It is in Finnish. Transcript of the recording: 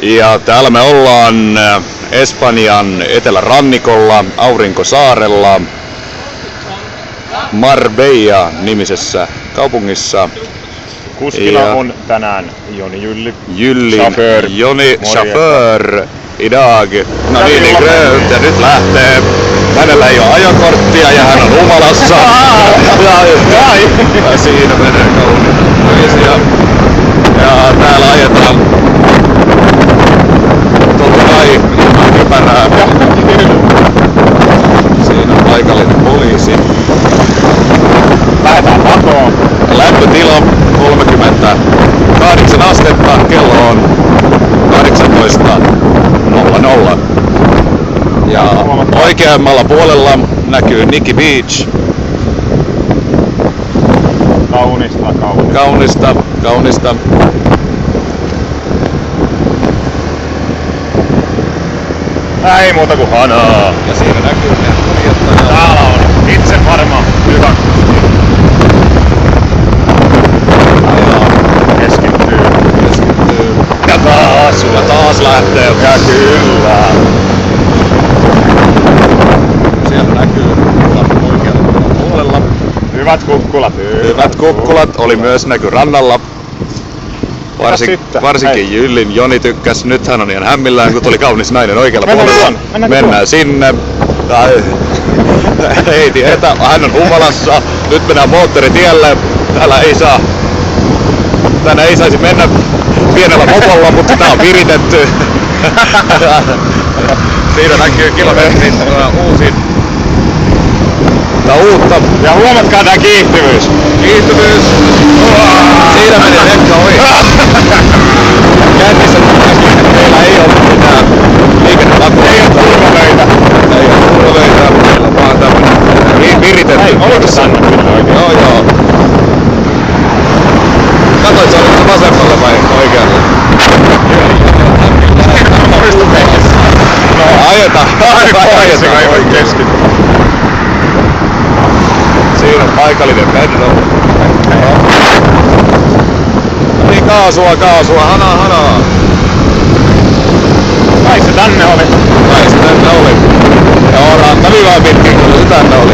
Ja täällä me ollaan Espanjan etelärannikolla, Aurinkosaarella, Marbella-nimisessä kaupungissa. Kuskina on tänään Joni Jylli. Chaufför. Joni Chaufför. Idag. No niin, grönt ja nyt lähtee. Hänellä ei ole ajokorttia ja hän on humalassa. Ja siinä menee kauniita. Ja täällä ajetaan totta kai ilman kypärää. Siinä on paikallinen poliisi. Lähdetään pakoon. Lämpötila 38 astetta, kello on 18.00. Ja oikeammalla puolella näkyy Nikki Beach. Kaunista. Ei muuta kuin hanaa. Ja siinä näkyy ne kuljettajat. Täällä on itse varma hyvä. Keskittyy. Ja taas sulla taas lähtee. Ja kyllä. Siellä näkyy oikealla puolella. Hyvät kukkulat. Oli myös näky rannalla. Varsinkin Jyllin Joni tykkäs. Nyt hän on ihan hämmillään, kun tuli kaunis nainen oikealla puolella. Mennään sinne. Ei tietä, hän on humalassa. Nyt mennään moottoritielle. Tänne ei saisi mennä pienellä mopolla, mutta tää on viritetty. Siinä näkyy kilometrin uutta. Ja huomatkaa tää kiihtyvyys. Siinä meni rekka ohi. Kännissä meillä ei ollut mitään liikennelakkoa. Ei oo turvavöitä. Meillä on vaan tämmönen viritetty. Hei, oliko tänne kyllä oikein? Joo. Katoit sä oliko vasemmalle vai oikealle? Ajetaan. Ei voi keskittyä. Siinä on paikallinen pedro. Niin kaasua, hanaa. Kai se tänne oli. Joo, rantaviivaa pitkin, kun se tänne oli.